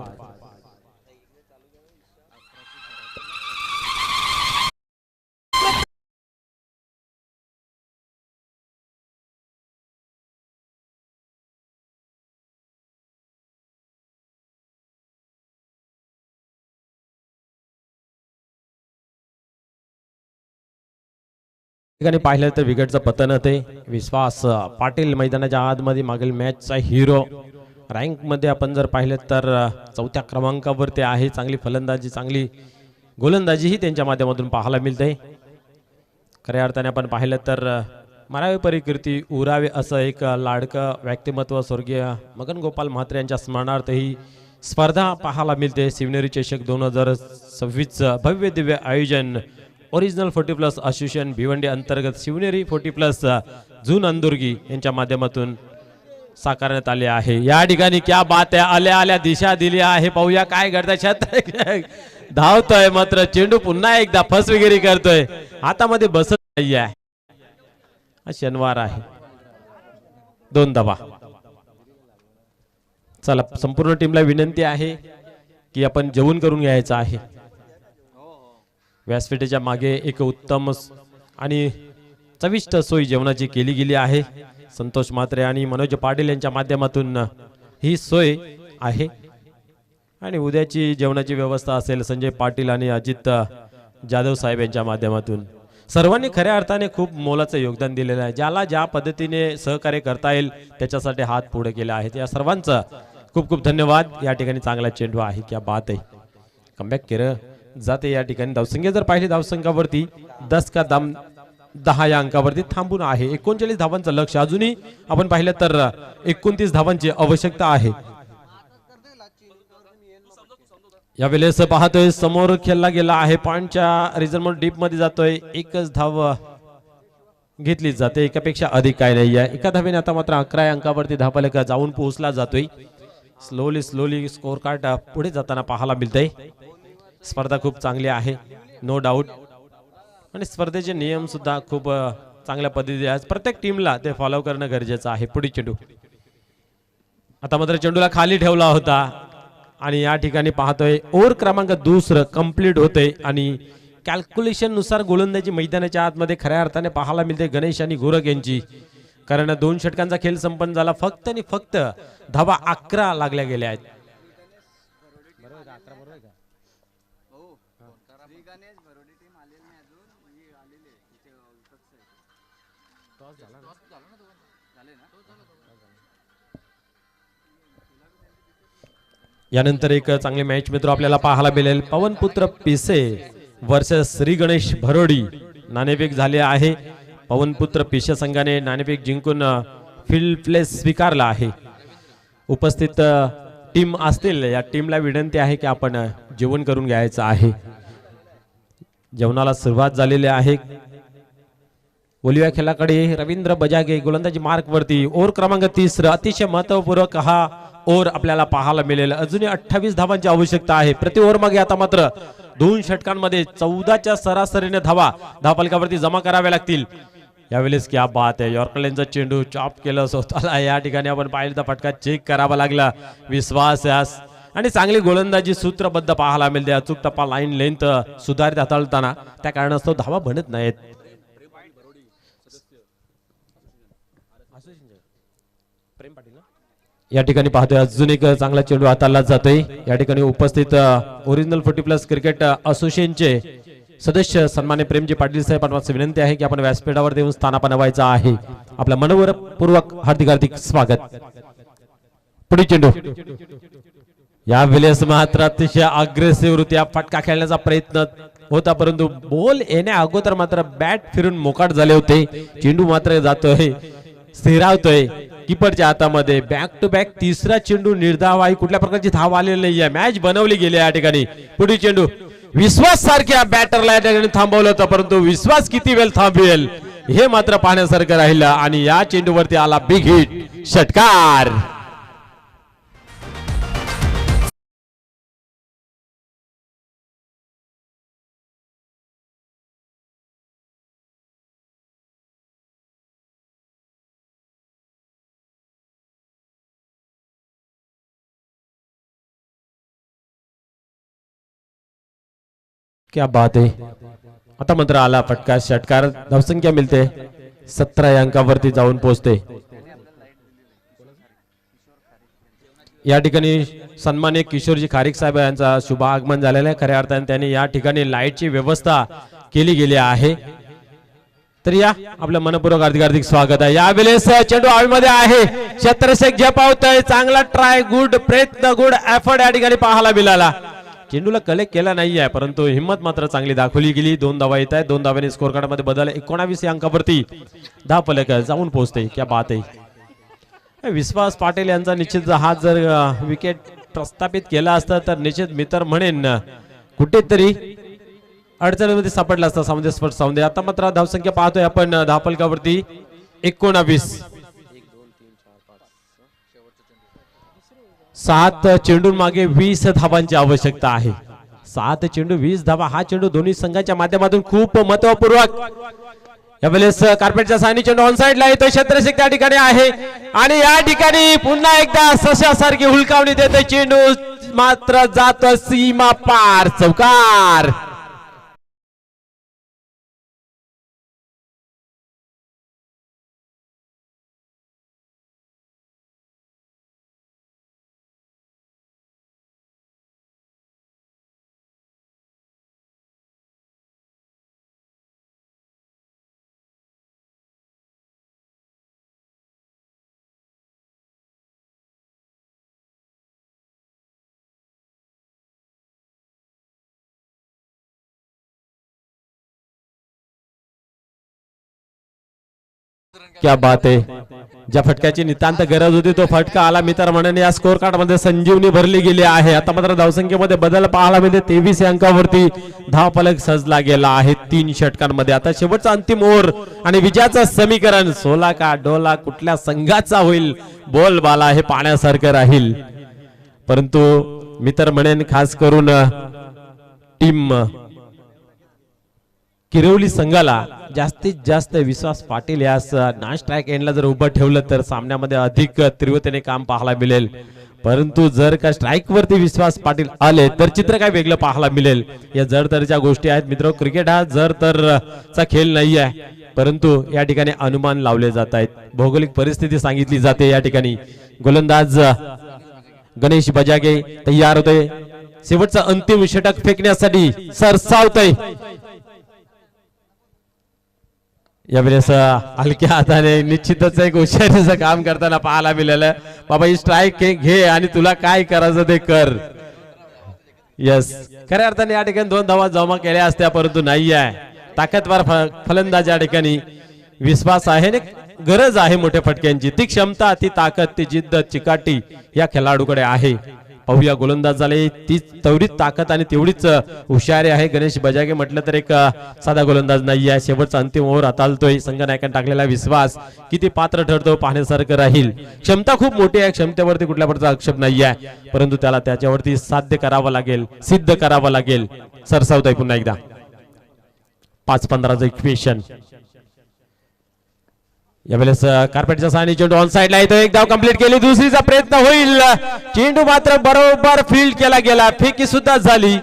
ठिकाणी पाहिलं तर विकेटचं पतन होते. विश्वास पाटील मैदानाच्या आतमध्ये मागील मॅचचा हिरो रँक मध्ये आपण जर पाहिलं तर चौथ्या क्रमांकावर ते आहे. चांगली फलंदाजी, चांगली गोलंदाजीही त्यांच्या माध्यमातून पाहायला मिळते. खऱ्या अर्थाने आपण पाहिलं तर मारावे परिकीर्ती उरावे असं एक लाडकं व्यक्तिमत्व स्वर्गीय मगन गोपाल म्हात्रे यांच्या स्मरणार्थ ही स्पर्धा पाहायला मिळते. शिवनेरी चषक 2026 भव्य दिव्य आयोजन ओरिजिनल 40+ असोसिएशन भिवंडी अंतर्गत शिवनेरी 40+ जून अंदुर्गी यांच्या माध्यमातून साकारण्यात आले आहे. या ठिकाणी क्या बात आहे, आल्या आल्या दिशा दिली आहे. पाहूया काय घडतं. धावतोय मात्र चेंडू पुन्हा एकदा फसवेगिरी करतोय, हातामध्ये बसत नाहीये. शनिवार आहे. 2 धावा. चला, संपूर्ण टीमला विनंती आहे की आपण जेवण करून घ्यायचं आहे. व्यासपीठाच्या मागे एक उत्तम आणि चविष्ट सोय जेवणाची केली गेली आहे. संतोष म्हात्रे आणि मनोज पाटील यांच्या माध्यमातून ही सोय आहे. आणि उद्याची जेवणाची व्यवस्था असेल संजय पाटील आणि अजित जाधव साहेब यांच्या माध्यमातून. सर्वांनी खऱ्या अर्थाने खूप मोलाचं योगदान दिलेलं आहे. ज्याला ज्या पद्धतीने सहकार्य करता येईल त्याच्यासाठी हात पुढे केले आहेत. या सर्वांचं खूप खूप धन्यवाद. या ठिकाणी चांगला चेंडू आहे. क्या बात आहे. कमबॅक केलं जाते. या ठिकाणी धावसंख्या जर पाहिली धावसंख्यावरती 10 या अंकावरती थांबून आहे. 39 धावांचं लक्ष. अजूनही आपण पाहिलं तर 29 धावांची आवश्यकता आहे. यावेळेस पाहतोय समोर खेळला गेला आहे. पॉइंटच्या रिझल्ट डीप मध्ये जातोय. एकच धाव घेतली जाते, एकापेक्षा अधिक काय नाही आहे. एका धावेने आता मात्र 11 अंकावरती धावफलक जाऊन पोहोचला जातोय. स्लोली स्कोर कार्ड पुढे जाताना पाहायला मिळतंय. स्पर्धा खूप चांगली आहे, नो डाऊट. आणि स्पर्धेचे नियम सुद्धा खूप चांगल्या पद्धतीने आहेत. प्रत्येक टीमला ते फॉलो करणं गरजेचं आहे. पुढे चेंडू. आता मात्र चेंडूला खाली ठेवला होता आणि या ठिकाणी पाहतोय ओव्हर क्रमांक 2 कंप्लीट होते. आणि कॅल्क्युलेशन नुसार गोलंदाजी मैदानाच्या आतमध्ये खऱ्या अर्थाने पाहायला मिळते गणेश आणि गोरख यांची. कारण 2 षटकांचा खेळ संपन्न झाला. फक्त आणि फक्त धावा 11 लागल्या गेल्या आहेत. यानंतर एक चांगली मॅच मित्र आपल्याला पाहायला मिळेल. पवनपुत्र पिसे वर्सेस श्री गणेश भरोडी. नाणेफेक झाले आहे. पवनपुत्र पिसे संघाने नाणेफेक जिंकून फील्ड प्लेस स्वीकारला आहे. उपस्थित टीम असतील या टीमला विनंती आहे की आपण जेवण करून घ्यायचं आहे. जेवणाला सुरुवात झालेली आहे. ओलिव्या खेळाकडे रवींद्र बजागे गोलंदाजी मार्क वरती. ओव्हर क्रमांक 30 अतिशय महत्वपूर्ण हा ओव्हर आपल्याला पाहायला मिळेल. अजूनही 28 धावांची आवश्यकता आहे. प्रति ओव्हर मागे आता मात्र 2 षटकांमध्ये 14च्या सरासरीने धावफलकावरती जमा कराव्या लागतील. यावेळेस क्या बात आहे. यॉर्करचा चेंडू चॉप केलं स्वतःला. या ठिकाणी आपण पाहिलं तर फटका चेक करावा लागला. विश्वास यास आणि चांगली गोलंदाजी सूत्रबद्ध पाहायला मिळते. अचूक टप्पा लाईन लेंथ सुधारित हाताळताना त्या कारणास्तव धावा बनत नाहीत. या ठिकाणी पाहतोय अजून एक चांगला चेंडू हाताळला जातोय. या ठिकाणी उपस्थित ओरिजिनल 40+ क्रिकेट असोसिएशनचे सदस्य सन्मान्य प्रेमजी पाटील साहेब यांना विनंती आहे की आपण व्यासपीठावर देऊन स्थानापन्न व्हायचं आहे. आपल्या मनपूर्वक हार्दिक स्वागत. पुढे चेंडू. या वेळेस मात्र अतिशय अग्रेसिव्ह रित्या फटका खेळण्याचा प्रयत्न होता, परंतु बॉल येण्या अगोदर मात्र बॅट फिरून मोकाट झाले होते. चेंडू मात्र जातोय, स्थिरावतोय कीपरच्या हातामध्ये. बॅक टू बॅक तिसरा चेंडू निर्धाव आहे. कुठल्या प्रकारची धाव आलेली नाहीये. मॅच बनवली गेली या ठिकाणी. पुढे चेंडू. विश्वास सारख्या बॅटरला या ठिकाणी थांबवलं होतं, परंतु विश्वास किती वेळ थांबवेल हे मात्र पाहण्यासारखं राहिलं. आणि या चेंडूवरती आला बिग हिट, षटकार. क्या बात आहे. आता मात्र आला फटका, षटकार. धावसंख्या मिळते 17 या अंकावरती जाऊन पोहोचते. या ठिकाणी सन्मान्य किशोरजी खारीक साहेब यांचा शुभ आगमन झालेला आहे. खऱ्या अर्थाने त्यांनी या ठिकाणी लाईटची व्यवस्था केली गेली आहे. तर या आपलं मनपूर्वक हार्दिक स्वागत आहे. यावेळेस चेंडू हवेमध्ये आहे. क्षेत्रशेख झेपावतोय, चांगला ट्राय, गुड प्रयत्न, गुड एफर्ट या ठिकाणी पाहायला मिळाला. चेंडूला कलेक्ट केला नाही आहे, परंतु हिंमत मात्र चांगली दाखवली गेली. 2 धावा येत आहेत, 2 धाव्याने स्कोर कार्ड मध्ये बदल. 19 या अंकावरती धावफलक जाऊन पोहोचते. क्या बात आहे. विश्वास पाटील यांचा निश्चित हा जर विकेट प्रस्थापित केला असता तर निश्चित मी तर म्हणेन कुठेतरी अडचणीमध्ये सापडला असता सामने स्पर्श सामने. आता मात्र धावसंख्या पाहतोय आपण धावफलकावरती 19. 7 चेंडू मागे 20 धावांची आवश्यकता आहे. 7 चेंडू 20 धावा. हा चेंडू दोन्ही संघाच्या माध्यमातून खूप महत्वपूर्वक यावेळेस कार्पेटच्या सानी चेंडू ऑन साइडला येतोय. क्षेत्रशेख त्या ठिकाणी आहे आणि या ठिकाणी पुन्हा एकदा सशासारखी हुलकावणी देतोय. चेंडू मात्र जातो सीमा पार, चौकार. क्या बात आहे. ज्या फटक्याची नितांत गरज होती तो फटका आला. मित्र म्हणून या स्कोर कार्ड मध्ये संजीवनी भरली गेली आहे. आता मात्र धावसंख्येमध्ये बदल पाहायला मिळते. 23 या अंकावरती धावफलक सजला गेला आहे 3 षटकांमध्ये. आता शेवटचा अंतिम ओव्हर आणि विजयाचं समीकरण 16 का डोला कुठल्या संघाचा होईल, बोलबाला हे पाण्यासारखं राहील. परंतु मित्र म्हणेन खास करून टीम किरवली संघाला जास्तीत जास्त विश्वास पाटील यास नॉन स्ट्राइक एंडला जर उभं ठेवलं तर सामन्यामध्ये अधिक तीव्रतेने काम पाहायला मिळेल. परंतु जर का स्ट्राइक वरती विश्वास पाटील आले तर चित्र काय वेगळं पाहायला मिळेल. या जडतरीच्या गोष्टी आहेत मित्र. क्रिकेट हा जडतरचा खेळ नाही आहे, परंतु या ठिकाणी अनुमान लावले जात आहेत. भौगोलिक परिस्थिती सांगितली जाते. या ठिकाणी गोलंदाज गणेश बजागे तयार होते. शेवटचा अंतिम षटक फेकण्यासाठी सरसावतोय. यावेळेस हलक्या हाताने निश्चितच एक हुशारीचं काम करताना पाहायला मिळालं. बाबा ही स्ट्राइक घे आणि तुला काय करायचं ते कर. यस, खऱ्या अर्थाने या ठिकाणी 2 धावा जमा केल्या असत्या, परंतु नाही आहे. ताकदवार फलंदाज या ठिकाणी विश्वास आहे आणि गरज आहे मोठ्या फटक्यांची. ती क्षमता, ती ताकद, ती जिद्द, चिकाटी या खेळाडूकडे आहे. पाहूया गोलंदाज झाले ती तेवढीच ताकद आणि तेवढीच हुशारी आहे. गणेश बजागे म्हटलं तर एक साधा गोलंदाज नाही आहे. शेवटचा अंतिम ओव्हर हाताळतोय. संघनायकांनी टाकलेला विश्वास किती पात्र ठरतो पाहण्यासारखं राहील. क्षमता खूप मोठी आहे, क्षमतेवरती कुठल्या प्रकारचा आक्षेप नाही आहे, परंतु त्याला त्याच्यावरती साध्य करावं लागेल, सिद्ध करावं लागेल. सरसावतोय पुन्हा एकदा 5-15चं इक्वेशन. यावेळेस कार्पेटच्या सानी चेंडू ऑन साइडला येतो. एक धाव कंप्लीट केली, दुसरीचा प्रयत्न होईल. चेंडू मात्र बरोबर फील्ड केला गेला, फेकी सुद्धा झाली,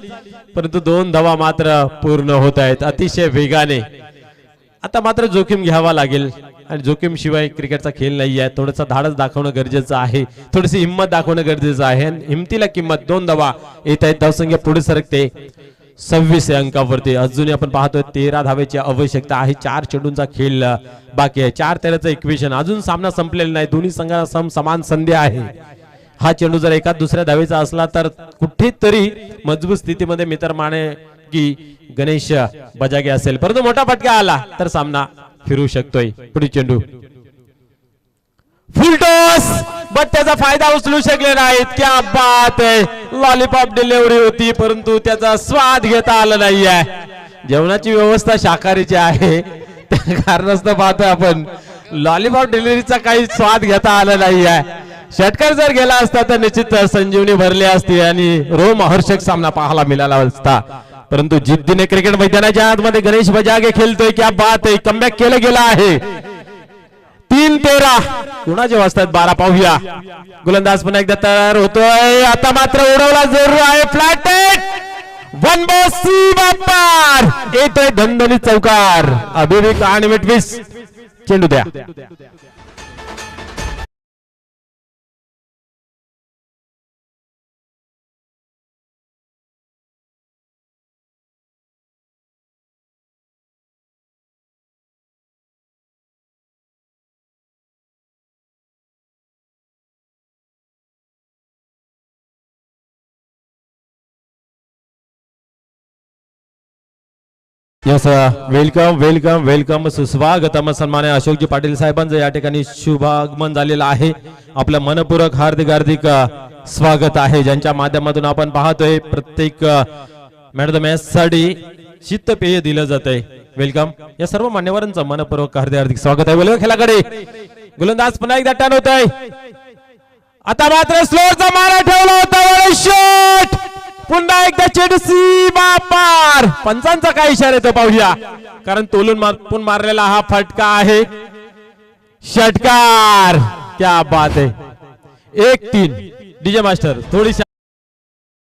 परंतु 2 धावा मात्र पूर्ण होत आहेत अतिशय वेगाने. आता मात्र जोखीम घ्यावा लागेल आणि जोखीम शिवाय क्रिकेटचा खेळ नाही आहे. थोडंसं धाडस दाखवणं गरजेचं आहे, थोडीशी हिंमत दाखवणं गरजेचं आहे. हिमतीला किंमत. 2 धावा येत आहेत. धावसंख्या पुढे सरकते 26 या अंकावरती. अजूनही आपण पाहतोय 13 धावेची आवश्यकता आहे. 4 चेंडूंचा खेळ बाकी आहे. 4-13चं इक्वेशन. अजून सामना संपलेला नाही. दोन्ही संघांना समान संधी आहे. हा चेंडू जर एका दुसऱ्या धावेचा असला तर कुठेतरी मजबूत स्थितीमध्ये मित्र माने की गणेश बजागे असेल, परंतु मोठा फटका आला तर सामना फिरू शकतोय. पुढे चेंडू फुल टॉस, बट त्याचा फायदा उचलू शकले नाहीत. क्या बात आहे. लॉलीपॉप डिलिव्हरी होती, परंतु त्याचा स्वाद घेता आला नाहीये. जेवणाची व्यवस्था शाकाहारीची आहे, त्या कारणास्तव पाहतोय आपण लॉलीपॉप डिलिव्हरीचा काही स्वाद घेता आला नाहीये. षटकार जर गेला असता तर निश्चित संजीवनी भरली असती आणि रोमहर्षक सामना पाहायला मिळाला असता, परंतु जिद्दीने क्रिकेट मैदानाच्या आतमध्ये गणेश बजागे खेळतोय. क्या बात आहे. कमबॅक केलं गेलं आहे. 3-13 कुणाचे वाजतात 12. पाहूया गोलंदाज पुन्हा एकदा तयार होतोय. आता मात्र उडवला जरूर आहे. फ्लॅट वन बॉस सीमा पार येतोय धनधनी चौकार. अभिविक आणि मिटवीस चेंडू द्या. यस वेलकम वेलकम वेलकम सुस्वागतम सन्मान्य अशोकजी पाटील साहेबांचं या ठिकाणी शुभागमन झालेलं आहे. आपलं मनपूर्वक हार्दिक हार्दिक स्वागत आहे. ज्यांच्या माध्यमातून आपण पाहतोय प्रत्येक मॅन ऑफ द मॅच साठी शीतपेय दिलं जातंय. वेलकम या सर्व मान्यवरांचं मनपूर्वक हार्दिक हार्दिक स्वागत आहे. बोलवा खेळाकडे गोलंदाज पुन्हा एकदा टर्न होत आहे. आता मात्र स्लोअरचा मारा ठेवला होता. शॉट पुन्हा एकदा चेंडू सीमा पार. पंचांचा काय इशारा येतो पाहूया, कारण तोलून मापून मारलेला हा फटका आहे. षटकार क्या बात आहे. 1-3 डीजे मास्टर थोडीशी,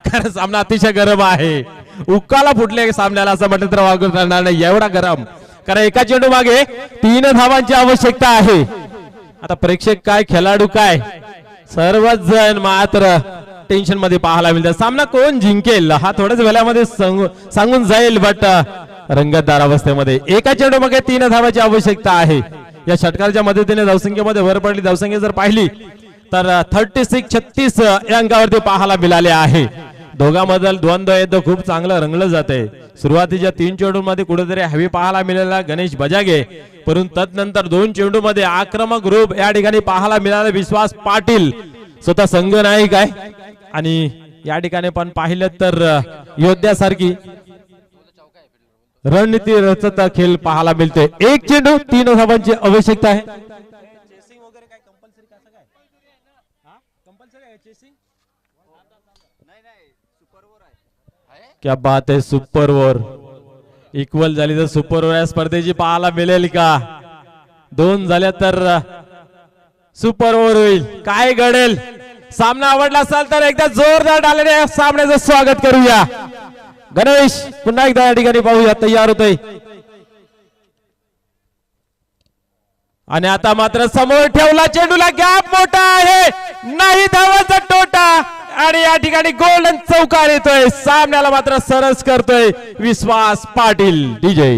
कारण सामना अतिशय गरम आहे. उकाला फुटले सामन्याला असं म्हटलं तर वागून राहणार नाही, एवढा गरम. कारण एका चेंडू मागे 3 धावांची आवश्यकता आहे. आता प्रेक्षक काय खेळाडू काय सर्वच जण मात्र टेन्शन मध्ये पाहायला मिळतात. सामना कोण जिंकेल हा थोड्याच वेळामध्ये सांगून जाईल. बट रंगतदार अवस्थेमध्ये एका चेंडू मागे 3 धावांची आवश्यकता आहे. या षटकाराच्या मदतीने धावसंख्येमध्ये भर पडली. धावसंख्या जर पाहिली तर 36-36 या अंकावरती पाहायला मिळाले आहे. दोघांमधील द्वंद्व खूप चांगलं रंगलं जाते. सुरुवातीच्या 3 चेंडूंमध्ये कुठेतरी हवी पाहायला मिळाला गणेश बजागे, परंतु तदनंतर 2 चेंडूमध्ये आक्रमक रूप या ठिकाणी पाहायला मिळालं विश्वास पाटील स्वतः संघ नायक आहे. आणि या ठिकाणी पण पाहिलं तर योद्ध्यासारखी रणनीती रचता खेळ पाहायला मिळतोय. 1 चेंडू 3 धावांची आवश्यकता आहे. क्या बात आहे. सुपर ओव्हर इक्वल झाली तर सुपर ओव्हर या स्पर्धेची पाहायला मिळेल का? 2 झाल्या तर सुपर ओव्हर होईल. काय घडेल? सामना आवडला असेल तर एकदा जोरदार डालेने सामन्याचं स्वागत करूया. गणेश पुन्हा एकदा या ठिकाणी पाहूया तयार होतोय. आणि आता मात्र समोर ठेवला चेंडूला गॅप मोठा आहे, नाही धावांचा तोटा. आणि या ठिकाणी गोल्डन चौकार येतोय. सामन्याला मात्र सरस करतोय विश्वास पाटील. डीजे